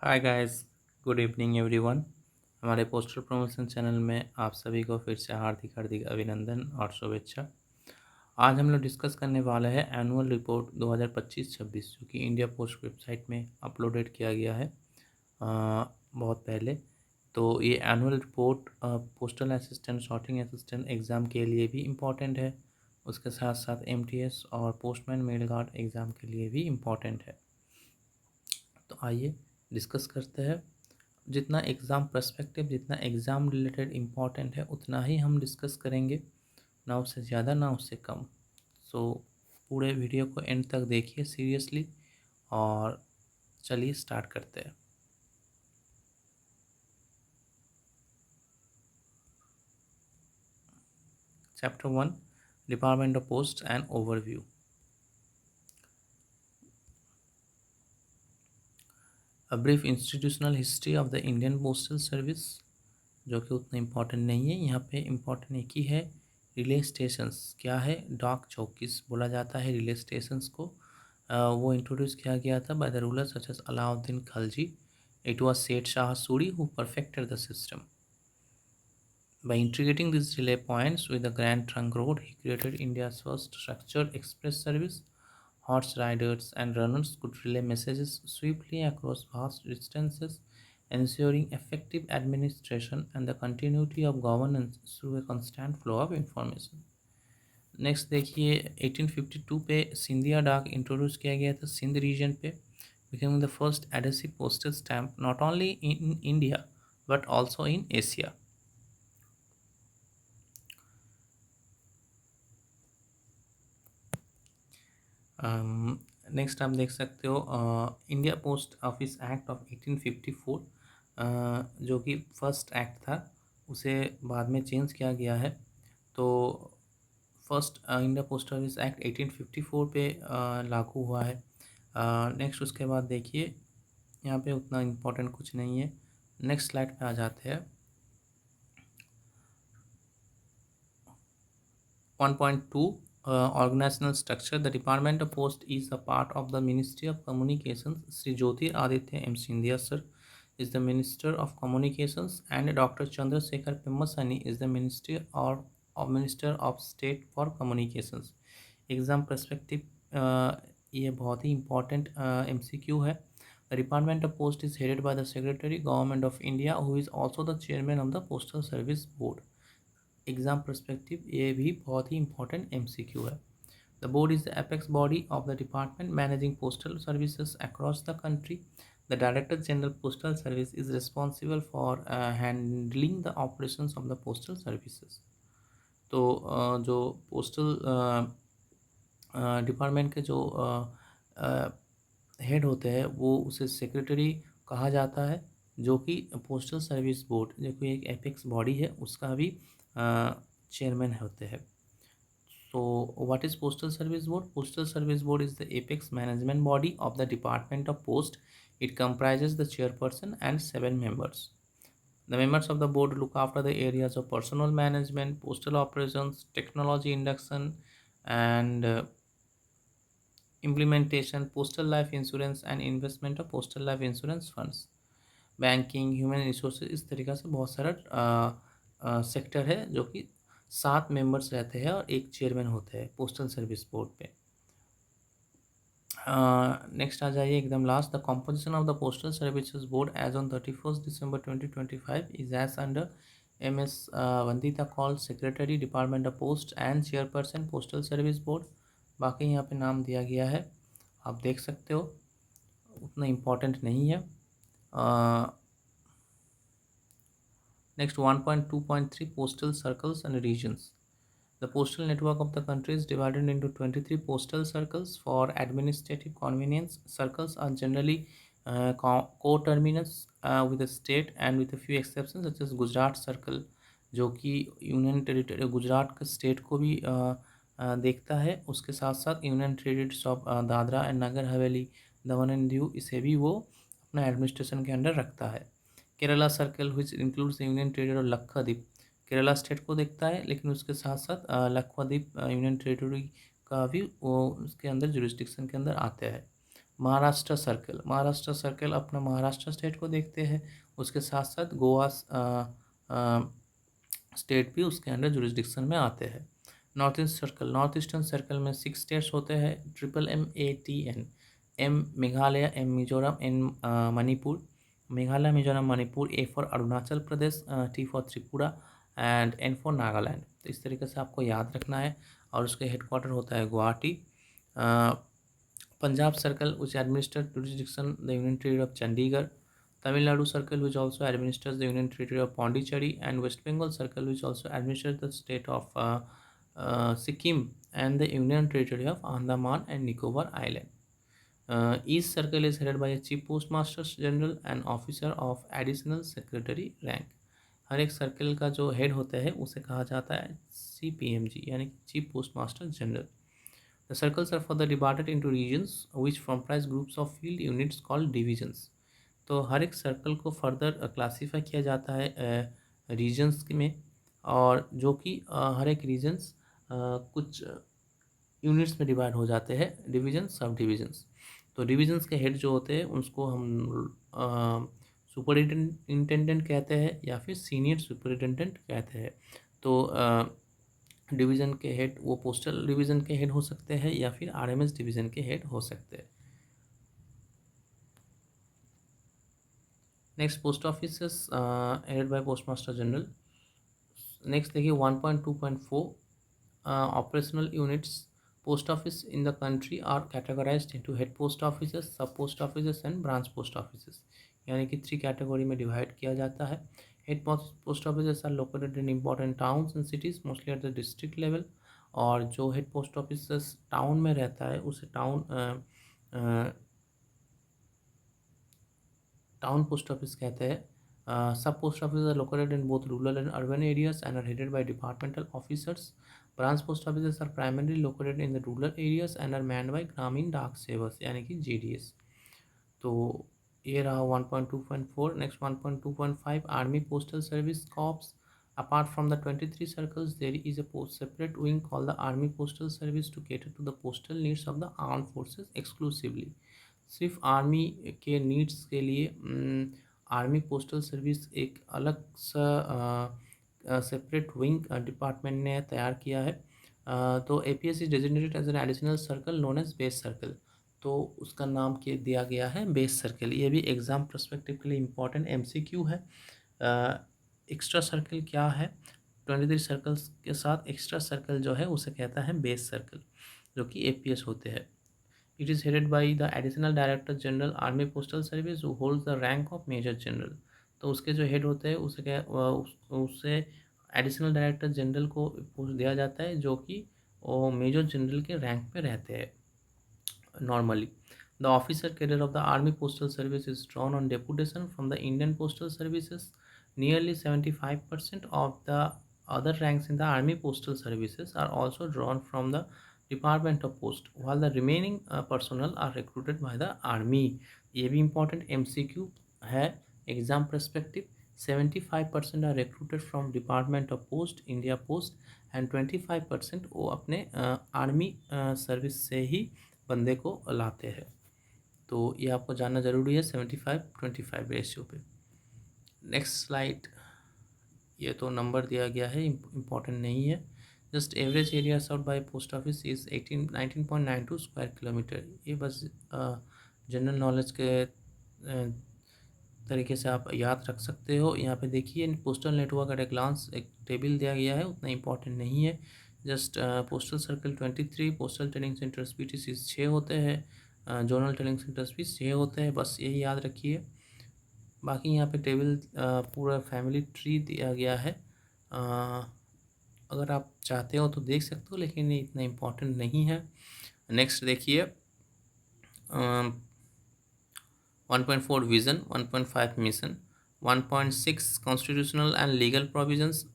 Hi guys, good evening everyone. हमारे poster promotion channel में आप सभी को फिर से हार्दिक हार्दिक अभिनंदन और शुभेच्छा। आज हम लोग डिस्कस करने वाले हैं एनुअल रिपोर्ट 2025-26 जो कि इंडिया पोस्ट वेबसाइट में अपलोडेड किया गया है बहुत पहले। तो ये annual report postal assistant, sorting assistant exam के लिए भी इम्पॉर्टेंट है। उसके साथ साथ एमटीएस और पोस्टमैन मेल गार्ड एग्ज़ाम के लिए भी इम्पॉर्टेंट है। तो आइए डिस्कस करते हैं। जितना एग्ज़ाम पर्सपेक्टिव, जितना एग्ज़ाम रिलेटेड इम्पॉर्टेंट है उतना ही हम डिस्कस करेंगे, ना उससे ज़्यादा ना उससे कम। सो पूरे वीडियो को एंड तक देखिए सीरियसली और चलिए स्टार्ट करते हैं। Chapter 1, department of post and overview. A brief institutional history of the Indian postal service, जो कि उतना इम्पोर्टेंट नहीं है। यहाँ पे इम्पोर्टेंट एक ही है, रिले स्टेशंस। क्या है? डाक चौकीस बोला जाता है रिले स्टेशंस को। वो इंट्रोड्यूस किया गया था by the ruler such as Alauddin Khalji. It was Sher Shah Suri who perfected the system. By integrating these relay points with the Grand Trunk Road, he created India's first structured express service. Horse riders and runners could relay messages swiftly across vast distances, ensuring effective administration and the continuity of governance through a constant flow of information. Next देखिए 1852 पे सिंधिया डाक introduce किया गया था Sindh reason पे, becoming the first adhesive postal stamp not only in India but also in Asia. Next आप देख सकते हो India post office act of 1854, जो कि फर्स्ट एक्ट था, उसे बाद में चेंज किया गया है। तो first India post office act 1854 पे लागू हुआ है। नेक्स्ट उसके बाद देखिए यहाँ पे उतना इम्पोर्टेंट कुछ नहीं है। नेक्स्ट स्लाइड पे आ जाते हैं। 1.2 Organizational structure. The Department of Post is a part of the Ministry of Communications. Sri Jyotir Aditya M. Scindia sir is the Minister of Communications and Dr. Chandrasekhar Pemmasani is the Minister of State for Communications. Exam perspective, ये बहुत ही important MCQ है. The Department of Post is headed by the Secretary, Government of India, who is also the Chairman of the Postal Service Board. Exam perspective ये भी बहुत ही important MCQ है। The board is the apex body of the department managing postal services across the country. The director general postal service is responsible for handling the operations of the postal services. तो जो postal department के जो head होते हैं वो उसे secretary कहा जाता है, जो कि पोस्टल सर्विस बोर्ड जो कि एक एपेक्स बॉडी है उसका भी चेयरमैन होते हैं। So what is Postal Service Board? Postal Service Board is the apex management body of the Department of Post. It comprises the chairperson and 7 members. The members of the board look after the areas of personnel management, postal operations, technology induction, and implementation, postal life insurance, and investment of postal life insurance funds. Banking, human resources, इस तरीक़ा से बहुत सारा sector है जो कि 7 members रहते हैं और एक चेयरमैन होते हैं पोस्टल सर्विस बोर्ड पे। नेक्स्ट आ जाइए एकदम last. The composition of the postal services board as on 31 December 2025 is as under MS Vandita Kaul secretary department of post and chairperson postal service board. बाकी यहाँ पे नाम दिया गया है, आप देख सकते हो, उतना इम्पोर्टेंट नहीं है। Next 1.2.3 Postal Circles and Regions. The postal network of the country is divided into 23 postal circles for administrative convenience. Circles are generally co-terminus with the state and with a few exceptions such as Gujarat Circle, जो कि union territory Gujarat का state को भी देखता है, उसके साथ साथ union territories of Dadra and Nagar Haveli, Daman and Diu, इसे भी वो अपना एडमिनिस्ट्रेशन के अंडर रखता है। Kerala circle which includes union territory और लक्षद्वीप, केरला स्टेट को देखता है लेकिन उसके साथ साथ लक्षद्वीप यूनियन टेरिटरी का भी वो उसके अंदर जुरिस्डिक्शन के अंदर आते हैं। महाराष्ट्र सर्कल अपना महाराष्ट्र स्टेट को देखते हैं, उसके साथ साथ गोवा स्टेट भी उसके अंडर जुरिस्डिक्शन में आते हैं। नॉर्थ ईस्टर्न सर्कल में 6 स्टेट्स होते हैं, MATN, M Meghalaya, M Mizoram, N Manipur, Meghalaya Mizoram Manipur, A for Arunachal Pradesh, T for Tripura and N for Nagaland. तो इस तरीके से आपको याद रखना है। और उसके हेडक्वार्टर होता है Guwahati. Punjab circle which administer jurisdiction the union territory of Chandigarh, Tamil Nadu circle which also administers the union territory of Pondicherry, and West Bengal circle which also administers the state of Sikkim and the union territory of Andaman and Nicobar Island. Each circle is headed by a chief postmaster general and officer of additional secretary rank. हर एक circle का जो head होता है उसे कहा जाता है CPMG यानी chief post master general. The circles are further divided into regions which comprise groups of field units called divisions. तो हर एक सर्कल को फर्दर क्लासीफाई किया जाता है रीजन्स में, और जो कि हर एक रीजन्स कुछ यूनिट्स में डिवाइड हो जाते हैं, डिवीजन सब डिविजन्स। तो डिविजन्स के हेड जो होते हैं उसको हम सुपरिटेंडेंट कहते हैं या फिर सीनियर सुपरिटेंडेंट कहते हैं। तो डिवीज़न के हेड वो पोस्टल डिवीज़न के हेड हो सकते हैं या फिर RMS डिवीज़न के हेड हो सकते हैं। Next post office head by postmaster general. Next देखिए 1.2.4 operational units. Post office in the country are categorized into head post offices, sub post offices and branch post offices, यानी कि 3 category में divide किया जाता है। Head post offices are located in important towns and cities mostly at the district level. और जो head post office town में रहता है उसे टाउन पोस्ट ऑफिस कहते हैं। Sub post office are located in both rural and urban areas and are headed by departmental officers. Branch post office are primarily located in the rural areas and are manned by Gramin Dak सेवक यानी कि GDS। तो ये रहा 1.2.4। Next 1.2.5 army postal service corps. Apart from the 23 circles, there is a separate wing called the Army Postal Service to cater to the postal needs of the armed forces exclusively. सिर्फ army के needs के लिए army postal service एक अलग सा separate wing department ने तैयार किया है। तो APS is designated as an additional circle known as base circle, तो उसका नाम के दिया गया है बेस सर्कल। ये भी एग्ज़ाम पर्सपेक्टिव के लिए इम्पॉर्टेंट MCQ है। एक्स्ट्रा सर्कल क्या है? 23 सर्कल्स के साथ एक्स्ट्रा सर्कल जो है उसे कहता है बेस सर्कल, जो कि APS होते हैं। It is headed by the additional director general army postal service who holds the rank of major general. तो उसके जो हेड होते हैं उससे एडिशनल डायरेक्टर जनरल को पोस्ट दिया जाता है, जो कि वो मेजर जनरल के रैंक पे रहते हैं normally. The officer cadre of the Army Postal Service is drawn on deputation from the Indian Postal Services. Nearly 75% of the other ranks in the Army Postal Services are also drawn from the Department of Post, while the remaining personnel are recruited by the Army. ये भी important MCQ है exam perspective। 75% are recruited from Department of Post, India Post, and 25% वो अपने army service से ही बंदे को लाते हैं। तो ये आपको जानना ज़रूरी है 75-25 रेशियो पे। नेक्स्ट स्लाइड, ये तो नंबर दिया गया है, इम्पॉर्टेंट नहीं है। Just average area served by post office is 19.92 square kilometre. ये बस जनरल नॉलेज के तरीके से आप याद रख सकते हो। यहाँ पे देखिए postal network at a glance एक टेबल दिया गया है, उतना इम्पॉर्टेंट नहीं है। Just postal circle 23, postal training centres PTC 6 होते हैं, जोनल ट्रेनिंग सेंटर्स भी 6 होते हैं, बस यही याद रखिए। बाकी यहाँ पे टेबल पूरा फैमिली ट्री दिया गया है, अगर आप चाहते हो तो देख सकते हो, लेकिन ये इतना इम्पोर्टेंट नहीं है। नेक्स्ट देखिए 1.4 vision, 1.5 mission, 1.6 constitutional and legal provisions,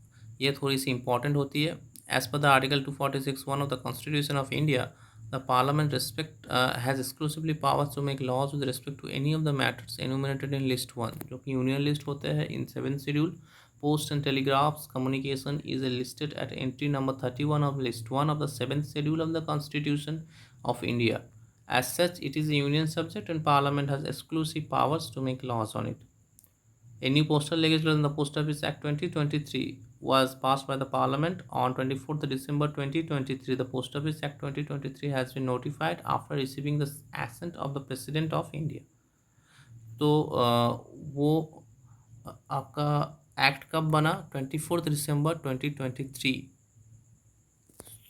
ये थोड़ी सी इम्पॉर्टेंट होती है। As per the article 246(1) of the constitution of India, the parliament has exclusively powers to make laws with respect to any of the matters enumerated in list 1, जो कि union list होते हैं in 7th schedule. Post and telegraphs communication is listed at entry number 31 of list 1 of the 7th schedule of the Constitution of India. As such, it is a union subject and Parliament has exclusive powers to make laws on it. A new postal legislation, the Post Office Act 2023, was passed by the Parliament on 24th December 2023. The Post Office Act 2023 has been notified after receiving the assent of the President of India. तो वो आपका act कब बना? 24 दिसंबर 2023।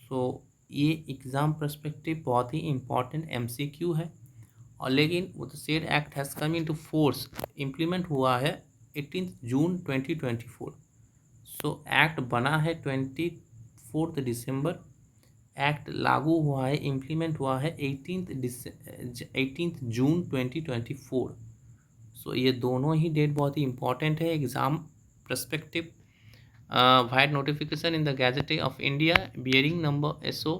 सो ये exam perspective बहुत ही important MCQ है। और लेकिन वो the said act has come into force, implement हुआ है 18 जून 2024। सो एक्ट बना है 24 दिसंबर, एक्ट लागू हुआ है, इम्प्लीमेंट हुआ है 18 जून 2024। सो ये दोनों ही डेट बहुत ही इंपॉर्टेंट है exam perspective. Wide notification in the gadget of India bearing number SO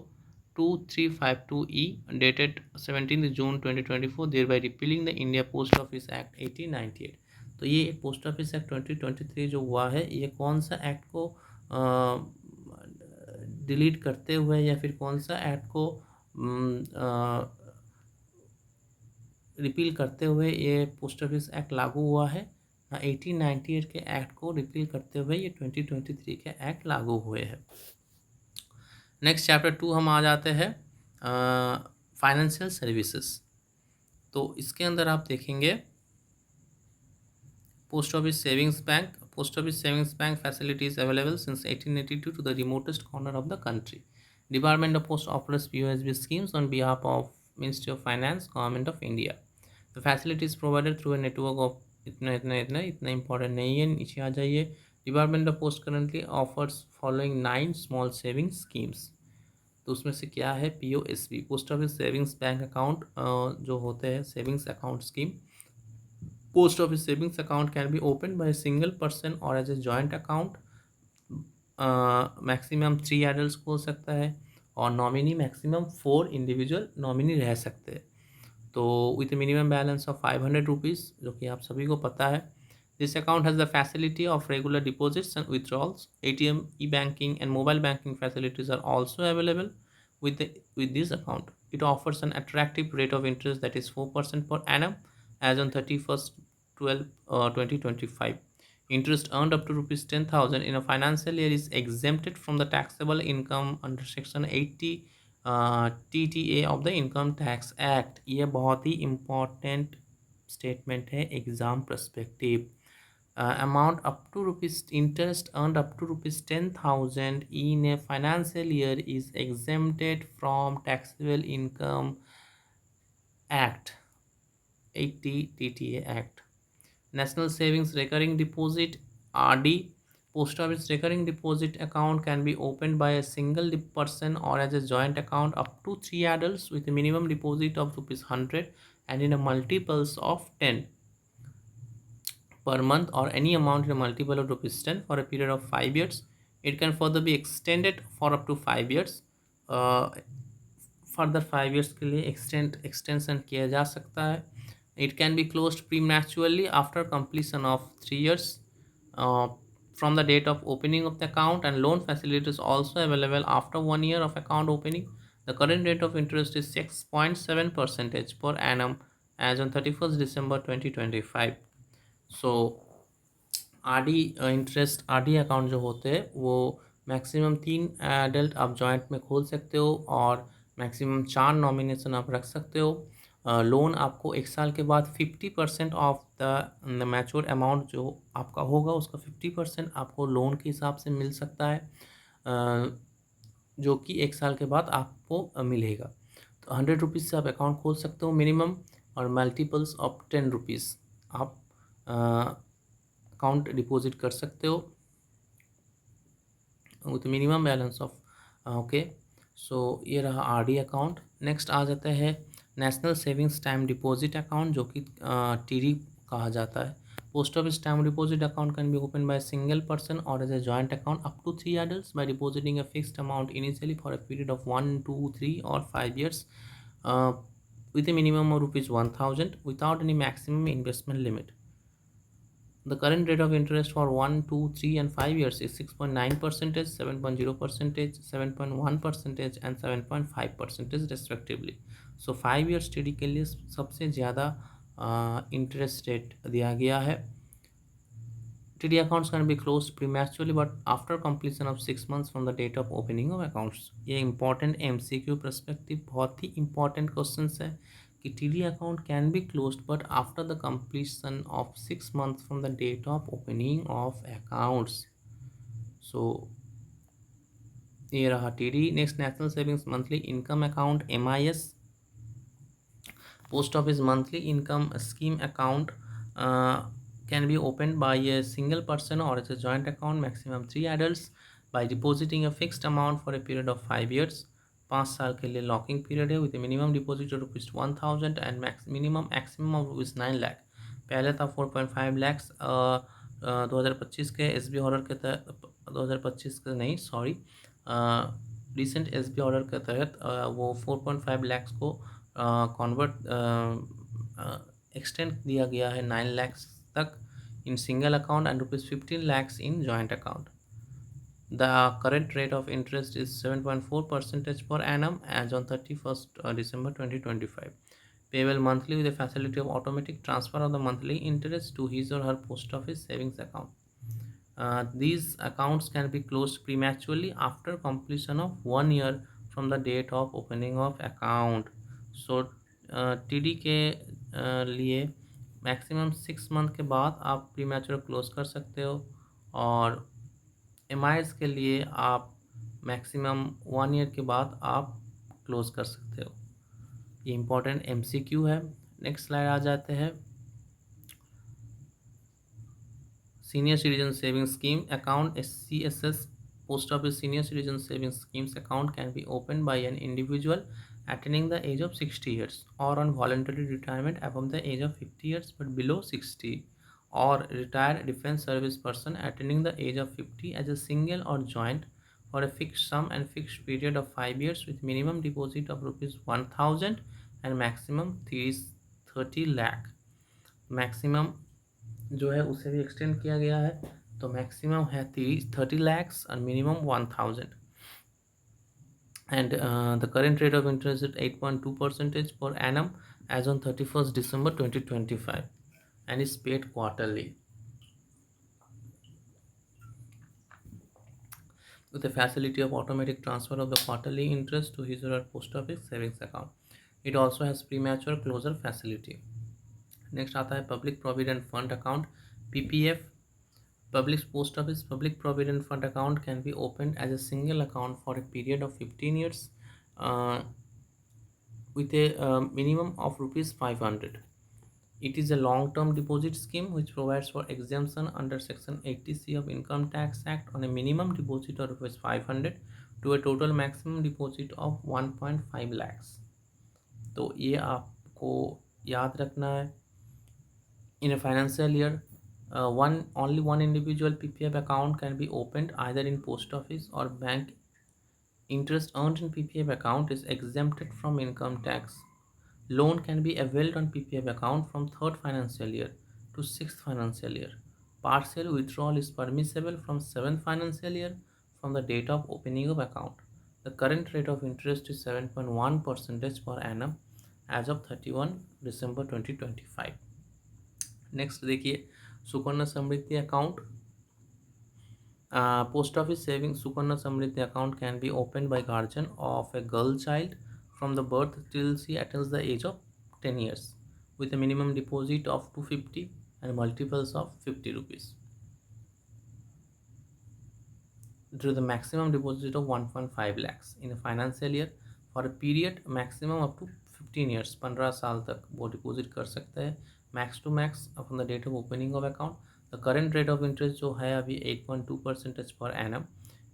2352E dated 17 June 2024 thereby repealing the India Post Office Act 1898। तो ये पोस्ट ऑफिस एक्ट 2023 जो हुआ है, ये कौन सा एक्ट को डिलीट करते हुए या फिर कौन सा एक्ट को रिपील करते हुए ये पोस्ट ऑफिस एक्ट लागू हुआ है? 1898 के एक्ट को रिपील करते हुए ये 2023 के एक्ट लागू हुए हैं। नेक्स्ट चैप्टर 2 हम आ जाते हैं फाइनेंशियल सर्विसेज। तो इसके अंदर आप देखेंगे post office savings bank. Post office savings bank facilities available since 1882 to the remotest corner of the country. Department of post offers POSB schemes on behalf of Ministry of Finance, Government of India. The facility is provided through a network of इतना important नहीं है, नीचे आ जाइए। Department of post currently offers following 9 small saving schemes. तो उसमें से क्या है? POSB, post office savings bank account जो होते हैं savings account scheme. Post office savings account can be open by single person और as a joint account. Maximum 3 adult खोल सकता है और नॉमिनी मैक्सिमम 4 इंडिविजुअल नॉमिनी रह सकते हैं। तो with minimum balance of 500 rupees, जो कि आप सभी को पता है। This account has the facility of regular deposits and withdrawals. ATM, e-banking and mobile banking facilities are also available with this account. It offers an attractive rate of interest that is 4% per annum as on 31st/12/2025. Interest earned up to rupees 10,000 in a financial year is exempted from the taxable income under section 80 TTA of the income tax act. ये बहुत ही important statement है exam perspective. Amount up to rupees interest earned up to rupees 10,000 in a financial year is exempted from taxable income act 80 TTA act. National savings recurring deposit RD। Post office recurring deposit account can be opened by a single person or as a joint account up to 3 adults with a minimum deposit of ₹100 and in a multiples of 10 per month or any amount in a multiple of ₹10 for a period of 5 years. It can further be extended for up to 5 years. Further 5 years के लिए extension किया जा सकता है। It can be closed prematurely after completion of 3 years. From the date of opening of the account, and loan facility is also available after 1 year of account opening. The current rate of interest is 6.7% per annum as on 31st December 2025. So RD interest RD account जो होते हैं वो maximum 3 adult आप joint में खोल सकते हो और मैक्सिमम 4 नॉमिनेशन आप रख सकते हो। लोन आपको 1 साल के बाद 50% ऑफ द मैच्योर अमाउंट जो आपका होगा उसका 50% आपको लोन के हिसाब से मिल सकता है, जो कि 1 साल के बाद आपको मिलेगा। तो 100 रुपीज़ से आप अकाउंट खोल सकते हो मिनिमम, और मल्टीपल्स ऑफ 10 रुपीज़ आप अकाउंट डिपॉजिट कर सकते हो with minimum balance of okay. So ये रहा RD अकाउंट। नेक्स्ट आ जाता है national savings time deposit account, जो कि TD कहा जाता है। Post office time deposit account can be open by single person और as a joint account up to 3 adults by depositing a fixed amount initially for a period of 1, 2, 3 or 5 years with a minimum of ₹1,000 without any maximum investment limit. The current rate of interest for 1, 2, 3 and 5 years is 6.9%, 7.0%, 7.1% and 7.5% respectively. So 5 years T D के लिए सबसे ज़्यादा interest rate दिया गया है। TD accounts can be closed prematurely but after completion of 6 months from the date of opening of accounts। ये important MCQ perspective बहुत ही important questions है कि TD account can be closed but after the completion of 6 months from the date of opening of accounts। so ये रहा TD। Next national savings monthly income account MIS, post office monthly income scheme account can be opened by a single person or as a joint account, maximum 3 adults, by depositing a fixed amount for a period of 5 years। 5 साल के लिए locking period है with minimum deposit of ₹1000 and minimum maximum of ₹9 lakh. पहले था 4.5 लैक्स 2025 के SB order के तहत, 2025 के नहीं सॉरी रिसेंट SB ऑर्डर के तहत वो 4.5 लैक्स को कॉन्वर्ट एक्सटेंड दिया गया है 9 लैक्स तक in single account and ₹15 lakhs in joint account। The current rate of interest is 7.4% per annum as on 31st December 2025, payable monthly with the facility of automatic transfer of the monthly interest to his or her post office savings account। These accounts can be closed prematurely after completion of 1 year from the date of opening of account। So TD के लिए maximum 6 month के बाद आप premature close कर सकते हो और MIS के लिए आप मैक्सिमम 1 ईयर के बाद आप क्लोज कर सकते हो। ये इम्पोर्टेंट MCQ है। नेक्स्ट स्लाइड आ जाते हैं। Senior Citizen Savings Scheme account SCSS, post office senior citizen savings schemes account can be opened by an individual attaining the age of 60 years or on voluntary retirement above the age of 50 years but below 60, or retired defense service person attaining the age of 50 as a single or joint for a fixed sum and fixed period of 5 years with minimum deposit of ₹1000 and maximum 30 lakh। Maximum जो है उसे भी extend किया गया है, तो maximum है 30 lakhs और minimum 1000 and the current rate of interest is 8.2% per annum as on 31st December 2025 and is paid quarterly with the facility of automatic transfer of the quarterly interest to his or her post office savings account। It also has premature closure facility। Next आता है public provident fund account PPF। Public Post Office Public Provident Fund account can be opened as a single account for a period of 15 years with a minimum of ₹500। It is a long-term deposit scheme which provides for exemption under Section 80C of Income Tax Act on a minimum deposit of ₹500 to a total maximum deposit of 1.5 lakhs। तो ये आपको याद रखना है। In a financial year, only one individual PPF account can be opened either in post office or bank। Interest earned in PPF account is exempted from income tax। Loan can be availed on PPF account from third financial year to sixth financial year। Partial withdrawal is permissible from seventh financial year from the date of opening of account। The current rate of interest is 7.1% per annum as of 31 December 2025। Next देखिए Sukanya Samriddhi account. Post office saving Sukanya Samriddhi account can be open by guardian of a girl child from the birth till she attains the age of 10 years with a minimum deposit of 250 and multiples of 50 rupees to the maximum deposit of 1.5 lakhs in a financial year for a period maximum up to 15 years। 15 साल तक वो deposit कर सकते हैं max to max from the date of opening of account. The current rate of interest जो है अभी 8.2% per annum.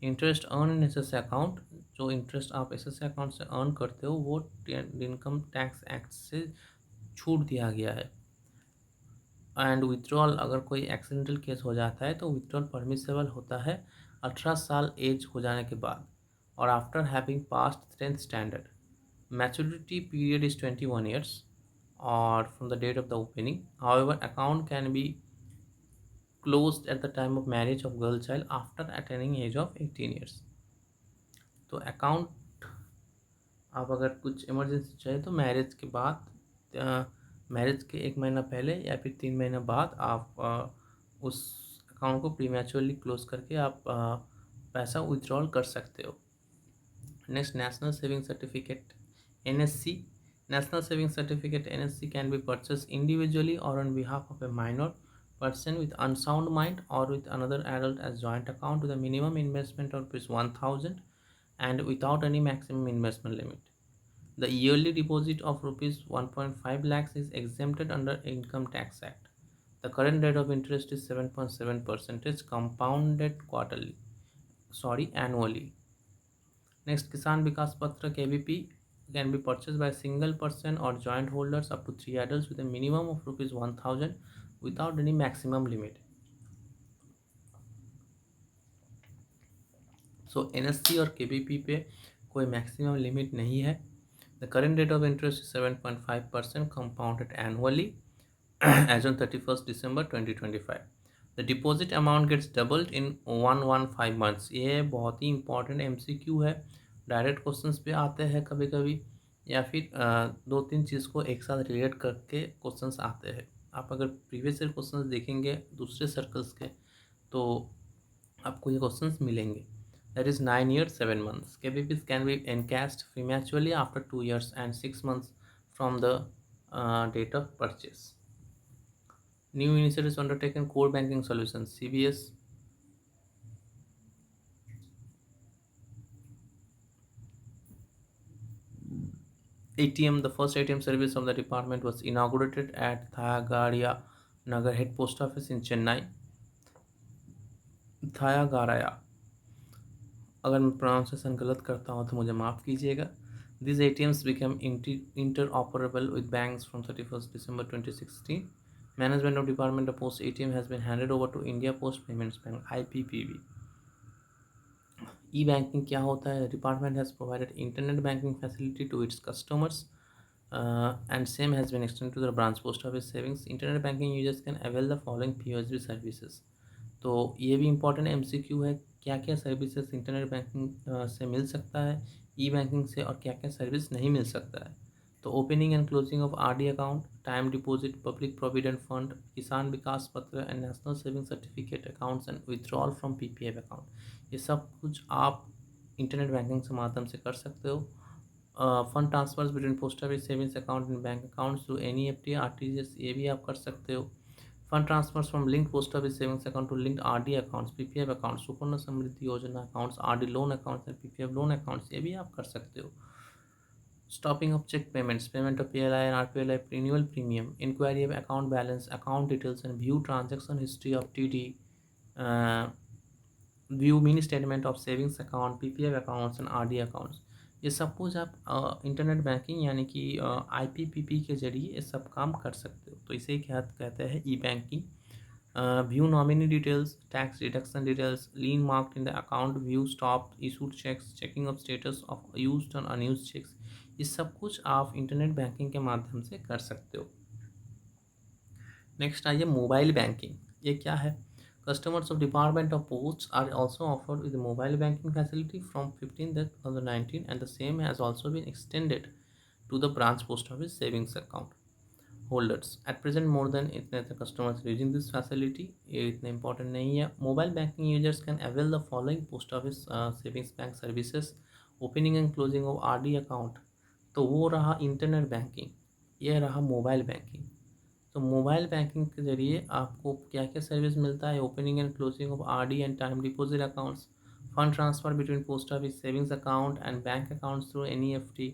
Interest earn in S account, जो इंटरेस्ट आप एस अकाउंट से अर्न करते हो वो इनकम टैक्स एक्ट से छूट दिया गया है। एंड विथड्रॉल अगर कोई एक्सीडेंटल केस हो जाता है तो विथड्रॉल परमिसेबल होता है 18 साल एज हो जाने के बाद और after having past 10th standard. Maturity period is 21 years or from the date of the opening। However, account can be closed at the time of marriage of girl child after attaining age of 18 years। तो account आप अगर कुछ emergency चाहिए तो marriage के बाद, marriage के 1 महीना पहले या फिर 3 महीना बाद आप उस अकाउंट को प्रीमैच्योरली क्लोज करके आप पैसा विथड्रॉल कर सकते हो। Next, national saving certificate NSC। National Saving Certificate NSC can be purchased individually or on behalf of a minor person with unsound mind or with another adult as joint account with a minimum investment of ₹1,000 and without any maximum investment limit. The yearly deposit of ₹1.5 lakhs is exempted under Income Tax Act. The current rate of interest is 7.7% compounded annually. Next, Kisan Vikas Patra KVP can be purchased by a single person or joint holders up to 3 adults with a minimum of ₹1,000 without any maximum limit. So NSC और KVP पे कोई maximum limit नहीं है. The current rate of interest is 7.5% compounded annually as on 31st December 2025. The deposit amount gets doubled in 115 months. ये बहुत ही important MCQ है. Direct questions पे आते हैं कभी कभी, या फिर 2-3 चीज़ को एक साथ रिलेट करके क्वेश्चंस आते हैं. आप अगर प्रीवियस ईयर क्वेश्चंस देखेंगे दूसरे सर्कल्स के तो आपको ये क्वेश्चंस मिलेंगे. That is 9 years 7 months. KVPs can be encashed prematurely after 2 years and 6 months from the date of purchase. New initiatives undertaken, core banking solutions, CBS. ATM, the first ATM service of the department was inaugurated at Thayagaraja Nagar Head Post Office in Chennai. Thayagaraja, अगर मैं pronunciation गलत करता हूँ तो मुझे माफ़ कीजिएगा. These ATMs became interoperable with banks from 31st December 2016. Management of Department of Post ATM has been handed over to India Post Payments Bank (IPPB). E-banking क्या होता है? The department has provided internet banking facility to its customers and same has been extended to the branch post office savings. Internet banking users can avail the following POSB services. तो ये भी important MCQ है. क्या क्या services internet banking से मिल सकता है, ई banking से, और क्या क्या सर्विस नहीं मिल सकता है. तो opening and closing of RD account, time deposit, public provident fund, किसान विकास पत्र and national saving certificate accounts and withdrawal from PPF account, ये सब कुछ आप इंटरनेट बैंकिंग के माध्यम से कर सकते हो. Fund transfers between post office savings account and bank accounts through NEFT RTGS, ये भी आप कर सकते हो. Fund transfers from link post office savings account to link RD accounts, PPF accounts, Sukanya Samriddhi Yojana accounts, RD loan accounts and PPF loan accounts, ये भी आप कर सकते हो. Stopping of check payments, payment of PLI and RPLI renewal premium, inquiry of account balance, account details and view transaction history of TD, view mini statement of savings account, PPF accounts and RD accounts. ये सब कुछ आप internet banking यानी कि IPPB के जरिए ये सब काम कर सकते हो. तो इसे क्या कहते हैं? E banking. View nominee details, tax deduction details, lien marked in the account, view stop issued cheques, checking of status of used और अनयूज्ड चेक्स, ये सब कुछ आप इंटरनेट बैंकिंग के माध्यम से कर सकते हो. नेक्स्ट आइए मोबाइल बैंकिंग. ये क्या है? Customers of Department of Posts are also offered with a mobile banking facility from 15/2019 and the same has also been extended to the branch post office savings account holders. At present more than इतने customers using this facility. ये इतने important नहीं है. Mobile banking users can avail the following post office savings bank services: opening and closing of RD account. तो वो रहा internet banking, ये रहा मोबाइल बैंकिंग. तो मोबाइल बैंकिंग के जरिए आपको क्या क्या सर्विस मिलता है? Opening and closing of RD and time deposit accounts, fund transfer between post office savings account and bank accounts through NEFT,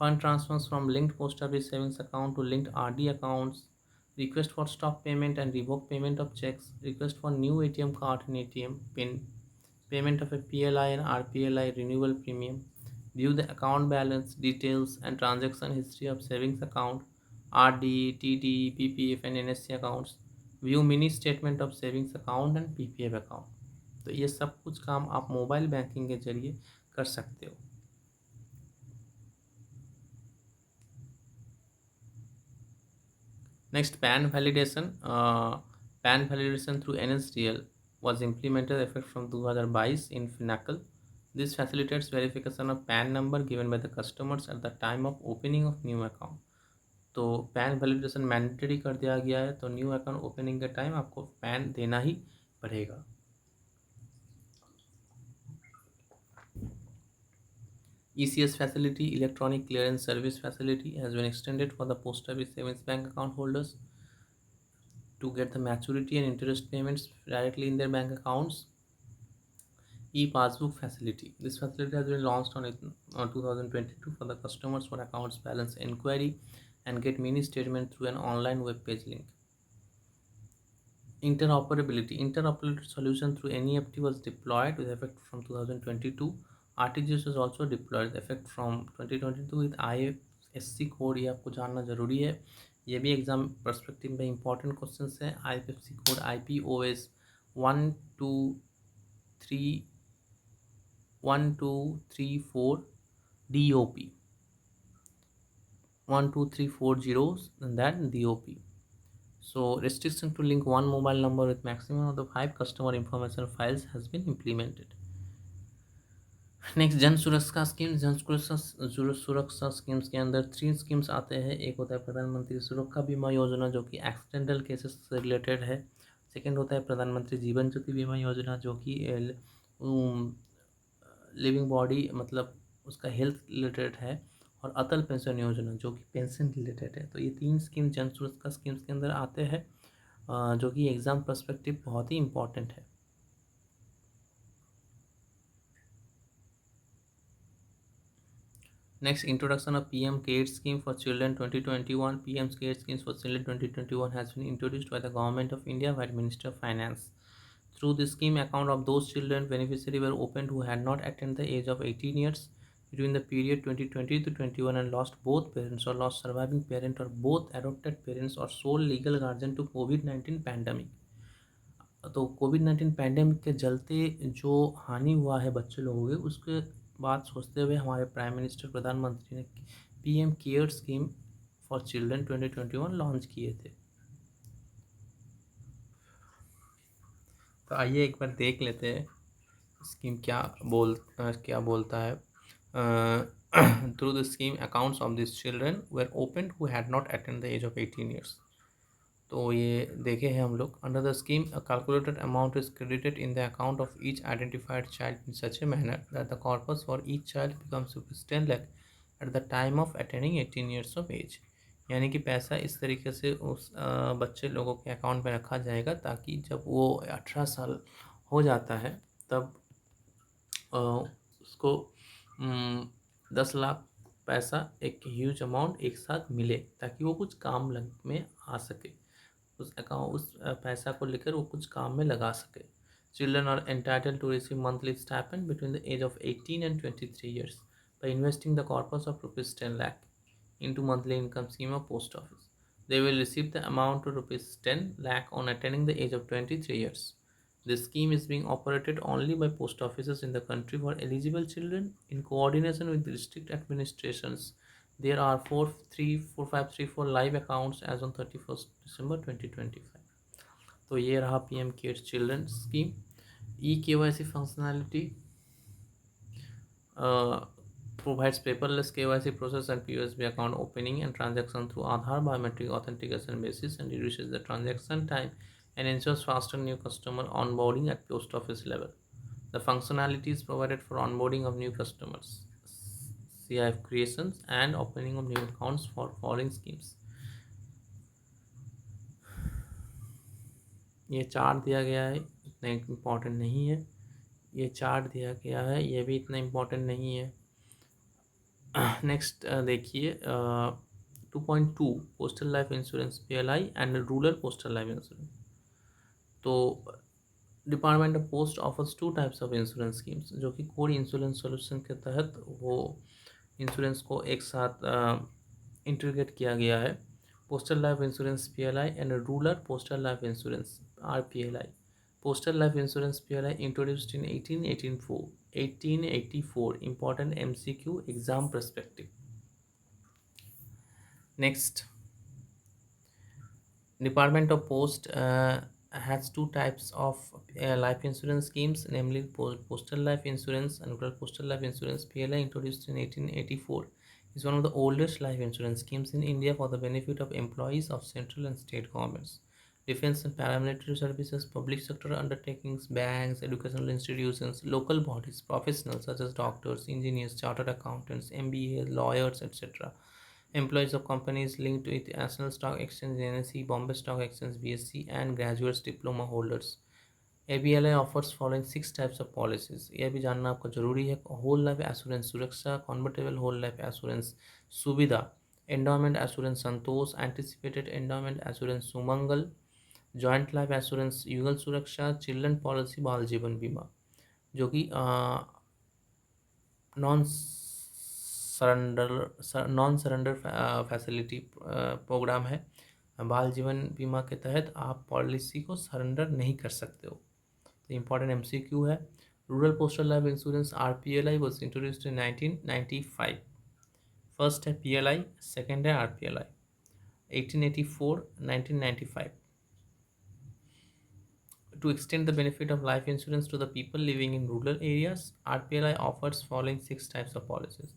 fund transfers from linked post office savings account to linked RD accounts, request for stop payment and revoke payment of cheques, request for new ATM card and ATM pin, payment of a PLI and RPLI renewal premium, view the account balance details and transaction history of savings account, RD, TD, PPF and NSC accounts, view mini statement of savings account and PPF account. तो ये सब कुछ काम आप mobile banking के जरिए कर सकते हो. Next, pan validation. Pan validation through NSDL was implemented effect from 2022 in Finacle. This facilitates verification of PAN number given by the customers at the time of opening of new account. तो pan validation mandatory कर दिया गया है, तो new account opening के time आपको pan देना ही पड़ेगा. ECS facility, electronic clearance service facility, has been extended for the post office savings bank account holders to get the maturity and interest payments directly in their bank accounts. E-passbook facility. This facility has been launched on 2022 for the customers for accounts balance inquiry and get mini statement through an online web page link. Interoperability. Interoperability solution through NEFT was deployed with effect from 2022. RTGS was also deployed with effect from 2022 with IFSC code. ये आपको जानना ज़रूरी है, ये भी exam perspective में important question है. IFSC code IPOS 1234 DOP 1234 zeros and that DOP. So restriction to link one mobile number with maximum of the 5 customer information files has been implemented. Next जन सुरक्षा स्कीम. जन सुरक्षा schemes के अंदर 3 schemes आते हैं. एक होता है प्रधानमंत्री सुरक्षा बीमा योजना जो कि एक्सीडेंटल केसेस से रिलेटेड है. सेकंड होता है प्रधानमंत्री जीवन ज्योति बीमा योजना जो कि लिविंग बॉडी मतलब उसका हेल्थ रिलेटेड है. और अटल पेंशन योजना जो कि पेंशन रिलेटेड है. तो ये 3 स्कीम जन सुरक्षा स्कीम्स के अंदर आते हैं जो कि एग्ज़ाम पर्सपेक्टिव बहुत ही इम्पॉर्टेंट है. Next, introduction of PM CARES scheme for children 2021. PM CARES schemes for children 2021 has been introduced by the Government of India by Minister of Finance. Through this scheme, account of those children beneficiary were opened who had not attained the age of 18 years between the period 2020 to 21 and lost both parents or lost surviving parent or both adopted parents or sole legal guardian to COVID-19 pandemic. तो कोविड-19 pandemic के चलते जो हानि हुआ है बच्चे लोगों के, उसके बात सोचते हुए हमारे प्राइम मिनिस्टर प्रधानमंत्री ने PM care scheme for children 2021 launch किए थे. तो आइए एक बार देख लेते हैं स्कीम क्या बोलता है. Through the scheme accounts of this children were open who had not attend the age of 18 years. तो ये देखे हैं हम लोग. Under the scheme a calculated amount is credited in the account of each identified child in such a manner that the corpus for each child becomes ₹10 lakh at the time of attaining 18 years of age. यानी कि पैसा इस तरीके से उस बच्चे लोगों के अकाउंट में रखा जाएगा ताकि जब वो 18 साल हो जाता है तब उसको 10 लाख पैसा एक ह्यूज अमाउंट एक साथ मिले ताकि वो कुछ काम में आ सके. उस पैसा को लेकर वो कुछ काम में लगा सके. Children are entitled to receive monthly stipend between the age of 18 and 23 years by investing the corpus of ₹10 lakh into monthly income scheme of post office. They will receive the amount to ₹10 lakh on attaining the age of 23 years. This scheme is being operated only by post offices in the country for eligible children in coordination with district administrations. There are 4534 live accounts as on 31st December 2025. तो ये रहा PM cares children scheme. E-KYC functionality provides paperless KYC process and POSB account opening and transaction through Aadhaar biometric authentication basis and reduces the transaction time and ensures faster new customer onboarding at post office level. The functionality is provided for onboarding of new customers, CIF creations and opening of new accounts for following schemes. ये chart दिया गया है, इतना important नहीं है. ये chart दिया गया है, ये भी इतना इम्पोर्टेंट नहीं है. नेक्स्ट देखिए 2.2 postal life insurance PLI and rural postal life insurance. तो department of post offers 2 types of insurance schemes जो कि कोर इंश्योरेंस सोल्यूशन के तहत वो इंश्योरेंस को एक साथ इंटीग्रेट किया गया है. Postal life insurance PLI and rural postal life insurance RPLI. Postal Life Insurance PLI introduced in 1884. Important MCQ exam perspective. Next, Department of Post has two types of life insurance schemes, namely postal life insurance and rural postal life insurance. PLI, introduced in 1884, is one of the oldest life insurance schemes in India for the benefit of employees of central and state governments, defense and paramilitary services, public sector undertakings, banks, educational institutions, local bodies, professionals such as doctors, engineers, chartered accountants, MBAs, lawyers, etc. Employees of companies linked with National Stock Exchange (NSE), Bombay Stock Exchange (BSE), and graduates diploma holders. ABLI offers following 6 types of policies. यह भी जानना आपको जरूरी है. Whole life assurance Suraksha, convertible whole life assurance Suvidha, endowment assurance Santosh, anticipated endowment assurance Sumangal, joint life assurance Yugal Suraksha, children policy बाल जीवन बीमा, जो कि नॉन सरेंडर फैसिलिटी प्रोग्राम है. बाल जीवन बीमा के तहत आप पॉलिसी को सरेंडर नहीं कर सकते हो. तो इम्पॉर्टेंट MCQ है. Rural postal life insurance RPLI was introduced in 1995. First है PLI, सेकेंड है RPLI. 1884, 1995. To extend the benefit of life insurance to the people living in rural areas, RPLI offers following 6 types of policies: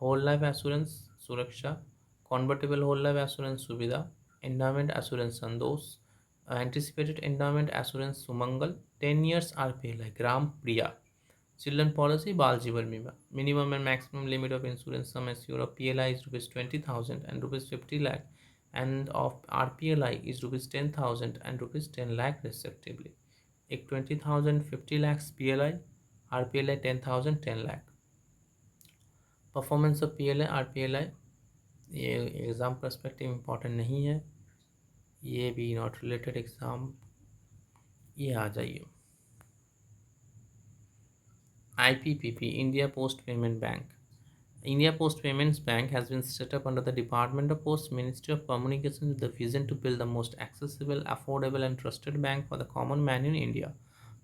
whole life assurance Suraksha, convertible whole life assurance Suvidha, endowment assurance Sandosh, anticipated endowment assurance Sumangal, 10 years RPLI Gram Priya, children policy Bal Jeevan Bima. Minimum and maximum limit of insurance sum assured of PLI is rupees 20,000 and rupees 50 lakh, and of RPLI is rupees 10,000 and rupees 10 lakh respectively. एक 20,000 50 lakhs PLI, RPLI 10,000 10 lakh. Performance of PLI RPLI, ये exam perspective important नहीं है, ये भी not related exam. ये आ जाइए. IPPB, India Post Payment Bank. India Post Payments Bank has been set up under the Department of Post, Ministry of Communications, with the vision to build the most accessible, affordable and trusted bank for the common man in India.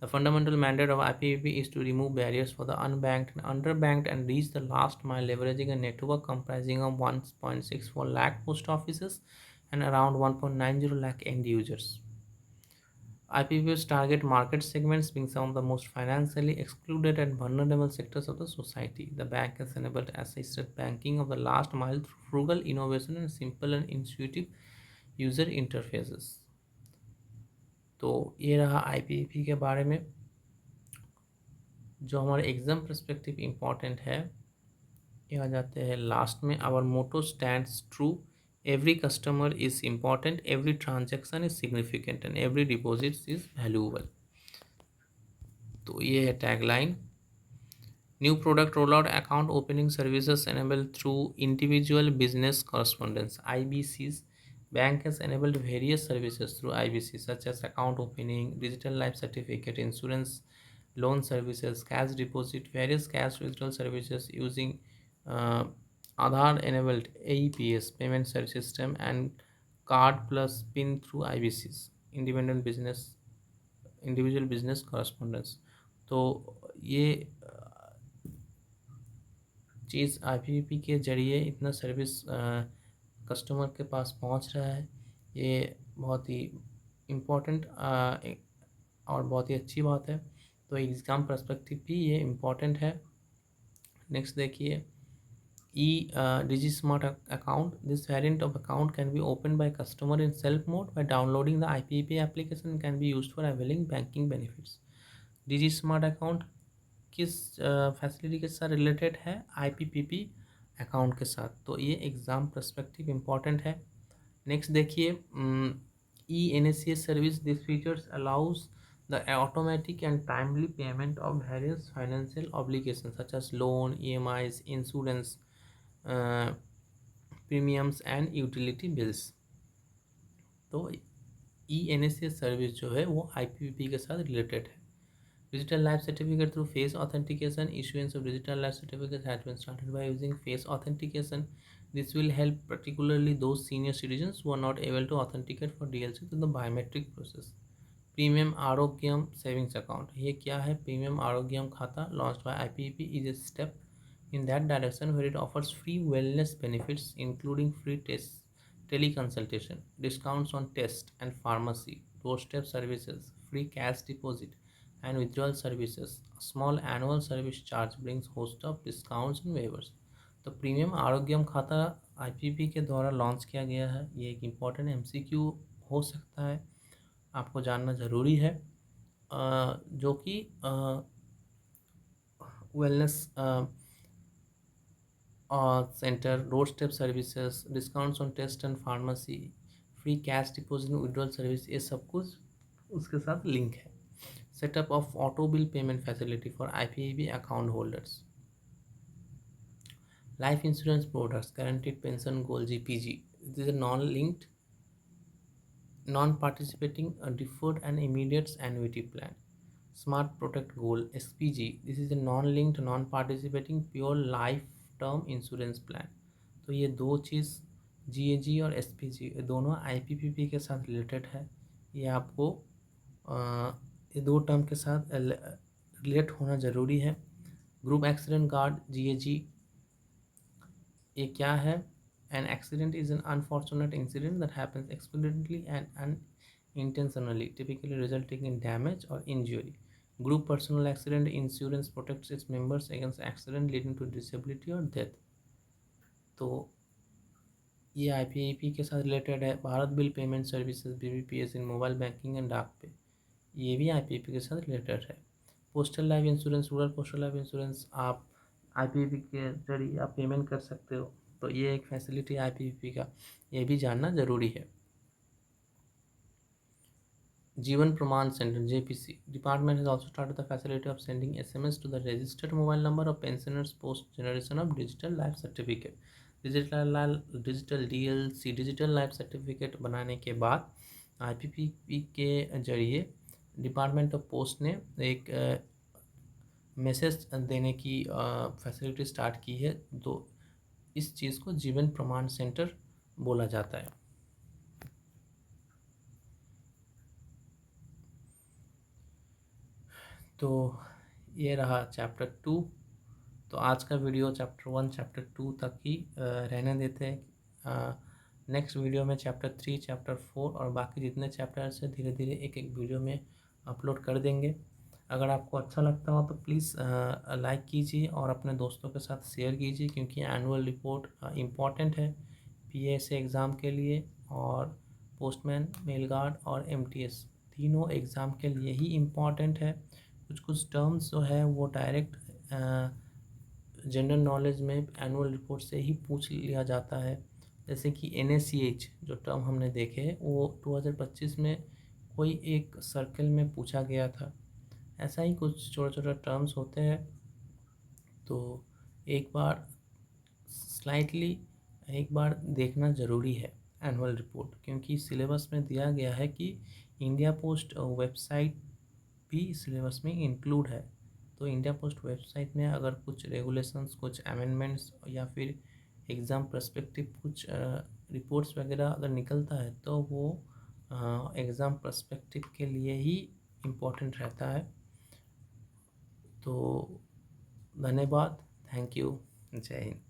The fundamental mandate of IPPB is to remove barriers for the unbanked and underbanked and reach the last mile, leveraging a network comprising of 1.64 lakh post offices and around 1.90 lakh end users. IPPB's target market segments being some of the most financially excluded and vulnerable sectors of the society. The bank has enabled, as I said, banking of the last mile through frugal innovation and simple and intuitive user interfaces. तो ये रहा IPPB के बारे में. जो हमारे exam perspective important है, ये आ जाते हैं लास्ट में. Our motto stands true. Every customer is important, every transaction is significant and every deposit is valuable. तो ये है tagline. New product roll out, account opening services enabled through individual business correspondence IBCs. Bank has enabled various services through IBC such as account opening, digital life certificate, insurance, loan services, cash deposit, various cash withdrawal services using Aadhaar enabled AEPS payment service system and card plus PIN through IBCs, individual business correspondence. तो ये चीज़ IPPB के जरिए इतना service customer के पास पहुंच रहा है. ये बहुत ही इम्पोर्टेंट और बहुत ही अच्छी बात है. तो एग्ज़ाम पर्सपेक्टिव भी ये इम्पोर्टेंट है. नेक्स्ट देखिए, DigiSmart account. This variant of account can be opened by customer in self mode by downloading the IPPB application and can be used for availing banking benefits. DigiSmart account किस facility के साथ related है? IPPB account के साथ. तो ये exam perspective important है. Next देखिए, eNACS service. This features allows the automatic and timely payment of various financial obligations such as loan, EMIs, insurance, premiums and utility bills. तो eNACS सर्विस जो है वो IPPB के साथ रिलेटेड है. Digital life certificate through face authentication. Issuance of digital life certificate has been started by using face authentication. This will help particularly those senior citizens who are not able to authenticate for DLC through the biometric process. Premium Arogyam savings account. ये क्या है? Premium आरोग्यम खाता launched by IPPB is a step in that direction where it offers free wellness benefits including free tests, teleconsultation, discounts on tests and pharmacy doorstep services, free cash deposit and withdrawal services. A small annual service charge brings host of discounts and waivers. तो premium आरोग्यम खाता IPP के द्वारा launch किया गया है। ये एक important MCQ हो सकता है, आपको जानना ज़रूरी है, जो कि wellness centre, door step services, discounts on test and pharmacy, free cash deposit withdrawal service, ये सब कुछ उसके साथ लिंक है। Setup of auto bill payment facility for IPP account holders, life insurance products, guaranteed pension goal GPG, this is a non linked non-participating deferred and immediate annuity plan. Smart Protect Goal SPG, this is a non-linked non-participating pure life term insurance plan. तो ये दो चीज़ GAG और SPG दोनों IPPP के साथ related है। ये आपको ये दो टर्म के साथ रिलेट होना ज़रूरी है। ग्रुप एक्सीडेंट गार्ड GAG, ये क्या है? An accident is an unfortunate incident that happens accidentally and unintentionally, typically resulting in damage or injury. Group personal accident insurance protects its members against accident leading to disability or death. तो ये IPAP के साथ related है। Bharat bill payment services BBPS in mobile banking and डाक पे, ये भी IPAP के साथ रिलेटेड है। Postal life insurance, rural postal life insurance आप IPAP के जरिए आप पेमेंट कर सकते हो, तो ये एक फैसिलिटी IPPP का, ये भी जानना ज़रूरी है। Jeevan Pramaan centre JPC department has also started the facility of sending SMS to the registered mobile number of pensioners post generation of digital life certificate. Digital DLC digital life certificate बनाने के बाद IPPP के जरिए डिपार्टमेंट ऑफ पोस्ट ने एक message देने की facility start की है। तो इस चीज़ को जीवन प्रमाण सेंटर बोला जाता है। तो ये रहा चैप्टर 2। तो आज का वीडियो चैप्टर 1 चैप्टर 2 तक ही रहने देते हैं। नेक्स्ट वीडियो में चैप्टर 3 चैप्टर 4 और बाकी जितने चैप्टर्स हैं धीरे धीरे एक एक वीडियो में अपलोड कर देंगे। अगर आपको अच्छा लगता हो तो प्लीज़ लाइक कीजिए और अपने दोस्तों के साथ शेयर कीजिए, क्योंकि एनुअल रिपोर्ट इम्पॉर्टेंट है PSA एग्ज़ाम के लिए, और पोस्टमैन, मेल गार्ड और MTS तीनों एग्ज़ाम के लिए ही इम्पॉर्टेंट है। कुछ कुछ टर्म्स जो है वो डायरेक्ट जनरल नॉलेज में एनुअल रिपोर्ट से ही पूछ लिया जाता है। जैसे कि NaCH जो टर्म हमने देखे वो 2025 में कोई एक सर्कल में पूछा गया था। ऐसा ही कुछ छोटा छोटा टर्म्स होते हैं। तो एक बार देखना ज़रूरी है एनुअल रिपोर्ट, क्योंकि सिलेबस में दिया गया है कि इंडिया पोस्ट वेबसाइट भी सिलेबस में इंक्लूड है। तो इंडिया पोस्ट वेबसाइट में अगर कुछ रेगुलेशंस, कुछ अमेंडमेंट्स या फिर एग्ज़ाम पर्सपेक्टिव कुछ रिपोर्ट्स वगैरह अगर निकलता है तो वो एग्ज़ाम पर्सपेक्टिव के लिए ही इम्पोर्टेंट रहता है। तो धन्यवाद, थैंक यू, जय हिंद।